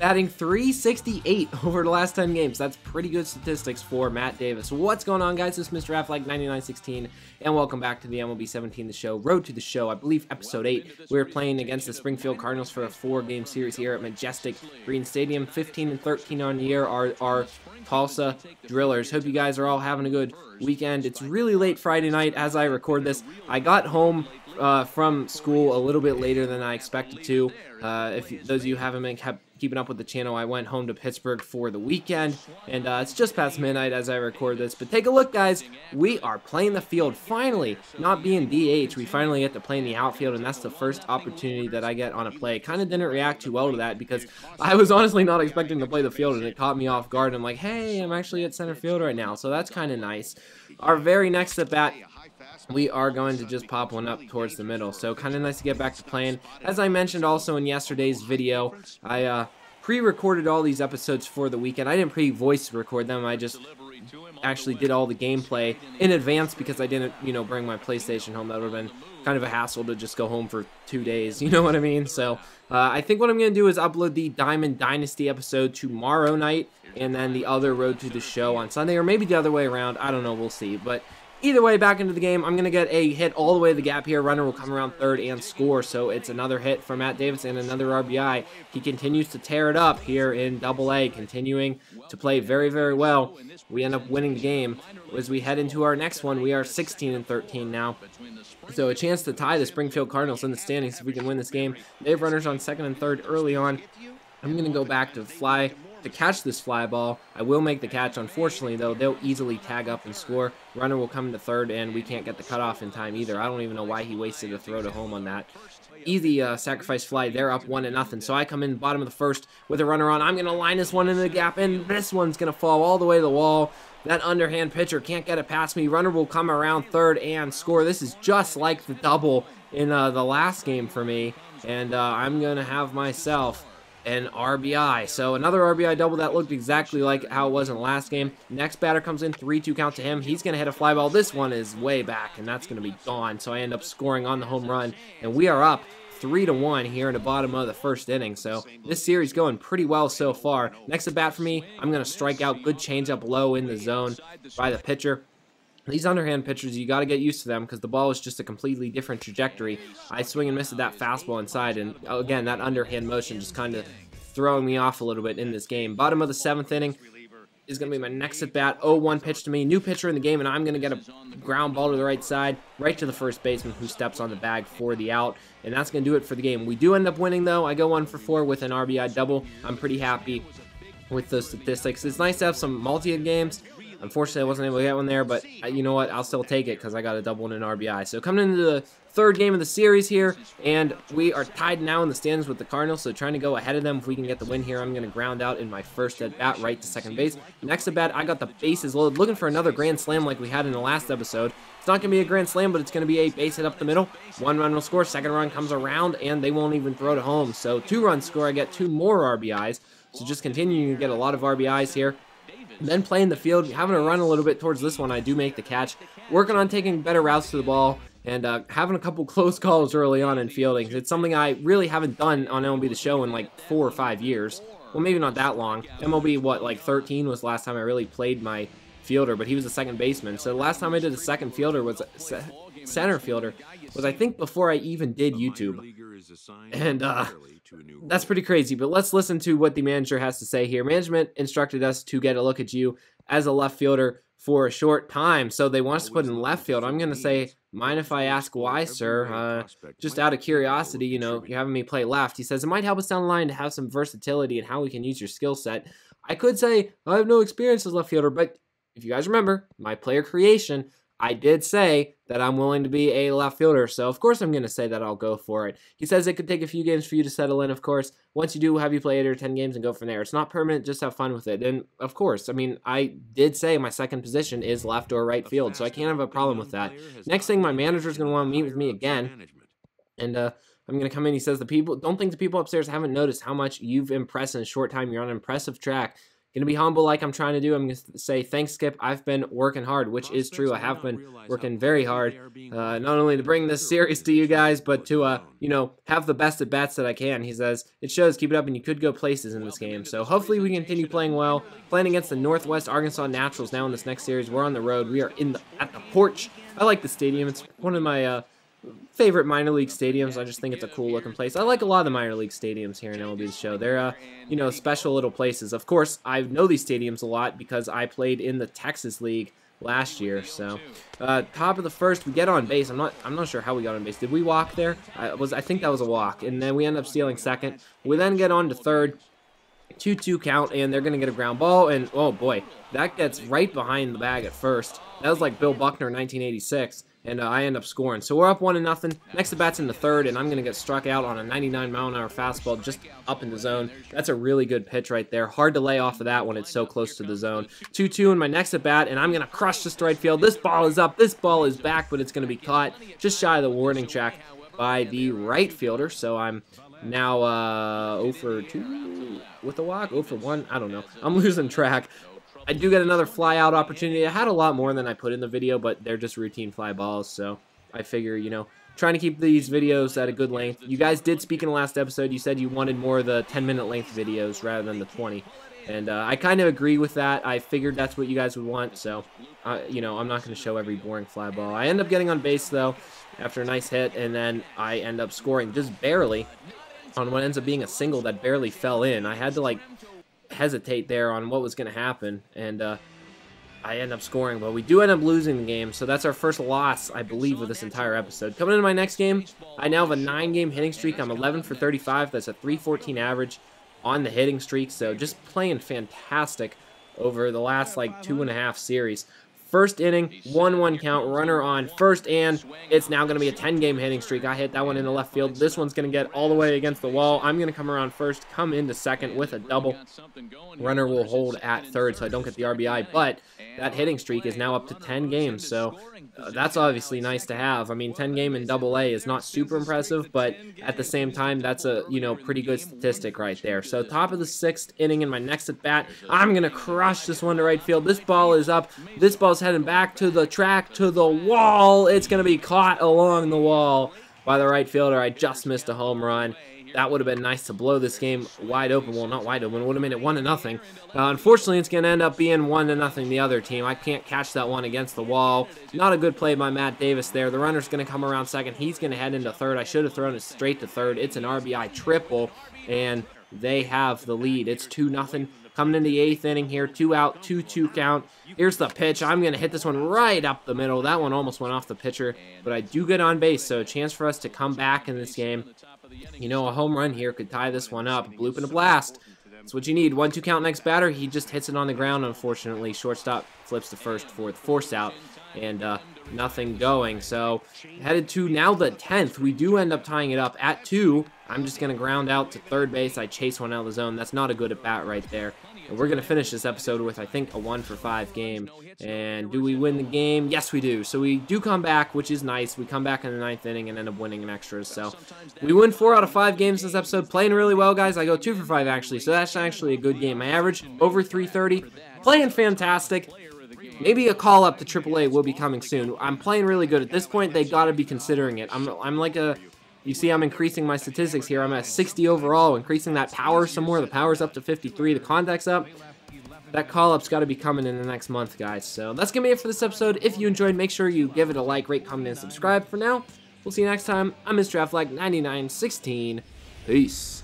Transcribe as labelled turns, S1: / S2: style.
S1: batting .368 over the last 10 games. That's pretty good statistics for Matt Davis. What's going on, guys? This is Mr. Affleck9916, and welcome back to the MLB 17 The Show, Road to the Show, I believe episode 8. We're playing against the Springfield Cardinals for a 4-game series here at Majestic Green Stadium. 15-13 on the year are our Tulsa Drillers. Hope you guys are all having a good weekend. It's really late Friday night as I record this. I got home from school a little bit later than I expected to. If those of you haven't been keeping up with the channel, I went home to Pittsburgh for the weekend, and it's just past midnight as I record this. But take a look, guys. We are playing the field finally, not being DH. We finally get to play in the outfield, and that's the first opportunity that I get on a play. Kind of didn't react too well to that because I was honestly not expecting to play the field, and it caught me off guard. I'm like, hey, I'm actually at center field right now, so that's kind of nice. Our very next at bat, we are going to just pop one up towards the middle, so kind of nice to get back to playing. As I mentioned also in yesterday's video, I pre-recorded all these episodes for the weekend. I didn't pre-voice record them. I just actually did all the gameplay in advance because I didn't, bring my PlayStation home. That would have been kind of a hassle to just go home for 2 days. You know what I mean? So I think what I'm going to do is upload the Diamond Dynasty episode tomorrow night, and then the other Road to the Show on Sunday, or maybe the other way around. I don't know. We'll see. But either way, back into the game. I'm going to get a hit all the way to the gap here. Runner will come around third and score. So it's another hit for Matt Davis and another RBI. He continues to tear it up here in Double-A, continuing to play very, very well. We end up winning the game. As we head into our next one, we are 16-13 now. So a chance to tie the Springfield Cardinals in the standings if we can win this game. They have runners on second and third early on. I'm going to go back to catch this fly ball. I will make the catch. Unfortunately, though, they'll easily tag up and score. Runner will come to third, and we can't get the cutoff in time either. I don't even know why he wasted a throw to home on that. Easy sacrifice fly. They're up 1-0. So I come in bottom of the first with a runner on. I'm going to line this one into the gap, and this one's going to fall all the way to the wall. That underhand pitcher can't get it past me. Runner will come around third and score. This is just like the double in the last game for me, and I'm going to have myself an RBI. So another RBI double that looked exactly like how it was in the last game. Next batter comes in, 3-2 count to him. He's going to hit a fly ball. This one is way back, and that's going to be gone. So I end up scoring on the home run, and we are up 3-1 here in the bottom of the first inning. So this series going pretty well so far. Next at bat for me, I'm going to strike out. Good changeup low in the zone by the pitcher. These underhand pitchers, you got to get used to them because the ball is just a completely different trajectory. I swing and miss at that fastball inside, and again, that underhand motion just kind of throwing me off a little bit in this game. Bottom of the 7th inning is going to be my next at bat. 0-1 pitch to me. New pitcher in the game, and I'm going to get a ground ball to the right side, right to the first baseman who steps on the bag for the out, and that's going to do it for the game. We do end up winning, though. I go 1 for 4 with an RBI double. I'm pretty happy with those statistics. It's nice to have some multi-hit games. Unfortunately, I wasn't able to get one there, but you know what? I'll still take it because I got a double and an RBI. So coming into the third game of the series here, and we are tied now in the standings with the Cardinals, so trying to go ahead of them if we can get the win here. I'm going to ground out in my first at-bat right to second base. Next at-bat, I got the bases loaded, looking for another grand slam like we had in the last episode. It's not going to be a grand slam, but it's going to be a base hit up the middle. 1 run will score, second run comes around, and they won't even throw to home. So 2-run score, I get 2 more RBIs. So just continuing to get a lot of RBIs here. Then playing the field, having to run a little bit towards this one, I do make the catch. Working on taking better routes to the ball, and having a couple close calls early on in fielding. It's something I really haven't done on MLB The Show in like 4 or 5 years. Well, maybe not that long. MLB, what, like 13 was the last time I really played my fielder, but he was a second baseman. So the last time I did a second fielder was center fielder was, I think, before I even did YouTube. And that's pretty crazy, but let's listen to what the manager has to say here. Management instructed us to get a look at you as a left fielder for a short time, so they want us to put in left field. I'm going to say, mind if I ask why, sir? Just out of curiosity, you're having me play left. He says, it might help us down the line to have some versatility and how we can use your skill set. I could say, I have no experience as left fielder, but if you guys remember, my player creation, I did say that I'm willing to be a left fielder, so of course I'm going to say that I'll go for it. He says it could take a few games for you to settle in, of course. Once you do, have you play 8 or 10 games and go from there. It's not permanent, just have fun with it. And of course, I mean, I did say my second position is left or right field, so I can't have a problem with that. Next thing, my manager's going to want to meet with me again, and I'm going to come in. He says, don't think the people upstairs haven't noticed how much you've impressed in a short time. You're on an impressive track. Gonna be humble like I'm trying to do. I'm gonna say thanks, Skip. I've been working hard, which is true. I have been working very hard, not only to bring this series to you guys, but to you know, have the best at bats that I can. He says it shows. Keep it up, and you could go places in this game. So hopefully we continue playing well. Playing against the Northwest Arkansas Naturals now in this next series. We're on the road. We are at the Porch. I like the stadium. It's one of my favorite minor league stadiums. I just think it's a cool looking place. I like a lot of the minor league stadiums here in MLB's show. They're you know, special little places. Of course, I know these stadiums a lot because I played in the Texas League last year. So top of the first, we get on base. I'm not sure how we got on base. Did we walk there? I think that was a walk, and then we end up stealing second. We then get on to third. 2-2 count, and they're going to get a ground ball, and oh boy, that gets right behind the bag at first. That was like Bill Buckner in 1986, and I end up scoring. So we're up 1-0. Next at bat's in the third, and I'm going to get struck out on a 99-mile-an-hour fastball just up in the zone. That's a really good pitch right there. Hard to lay off of that when it's so close to the zone. 2-2 in my next at bat, and I'm going to crush this to right field. This ball is up. This ball is back, but it's going to be caught just shy of the warning track by the right fielder. So I'm now 0 for 2 with a walk, 0 for 1, I don't know. I'm losing track. I do get another fly out opportunity. I had a lot more than I put in the video, but they're just routine fly balls, so I figure, you know, trying to keep these videos at a good length. You guys did speak in the last episode. You said you wanted more of the 10-minute length videos rather than the 20. And I kind of agree with that. I figured that's what you guys would want, so, you know, I'm not going to show every boring fly ball. I end up getting on base, though, after a nice hit, and then I end up scoring just barely on what ends up being a single that barely fell in. I had to, like, hesitate there on what was going to happen, and I end up scoring, but we do end up losing the game, so that's our first loss, I believe, of this entire episode. Coming into my next game, I now have a 9-game hitting streak. I'm 11 for 35. That's a 314 average on the hitting streak, so just playing fantastic over the last, like, 2.5 series. First inning, 1-1 count, runner on first, and it's now going to be a 10-game hitting streak. I hit that one in the left field. This one's going to get all the way against the wall. I'm going to come around first, come into second with a double. Runner will hold at third, so I don't get the RBI, but that hitting streak is now up to 10 games, so that's obviously nice to have. I mean, 10-game in Double-A is not super impressive, but at the same time, that's a, you know, pretty good statistic right there. So top of the 6th inning in my next at-bat, I'm going to crush this one to right field. This ball is up. This ball's heading back to the track, to the wall. It's going to be caught along the wall by the right fielder. I just missed a home run. That would have been nice to blow this game wide open. Well, not wide open. It would have made it 1-0. Unfortunately, it's going to end up being 1-0 the other team. I can't catch that one against the wall. Not a good play by Matt Davis there. The runner's going to come around second. He's going to head into third. I should have thrown it straight to third. It's an RBI triple, and they have the lead. It's 2-0. Coming into the 8th inning here, 2 out, 2-2 count. Here's the pitch. I'm going to hit this one right up the middle. That one almost went off the pitcher, but I do get on base, so a chance for us to come back in this game. You know, a home run here could tie this one up. Bloop and a blast. That's what you need. 1-2 count next batter. He just hits it on the ground, unfortunately. Shortstop flips to first for the force out, and nothing going. So headed to now the 10th. We do end up tying it up at 2. I'm just going to ground out to third base. I chase one out of the zone. That's not a good at-bat right there. And we're going to finish this episode with, I think, a 1-for-5 game. And do we win the game? Yes, we do. So we do come back, which is nice. We come back in the 9th inning and end up winning in extras. So we win 4 out of 5 games this episode. Playing really well, guys. I go 2 for 5, actually. So that's actually a good game. My average, over 330. Playing fantastic. Maybe a call-up to AAA will be coming soon. I'm playing really good. At this point, they got to be considering it. I'm like a... You see, I'm increasing my statistics here. I'm at 60 overall, increasing that power some more. The power's up to 53. The contact's up. That call-up's got to be coming in the next month, guys. So that's going to be it for this episode. If you enjoyed, make sure you give it a like, rate, comment, and subscribe. For now, we'll see you next time. I'm Mr. Affleck, 9916. Peace.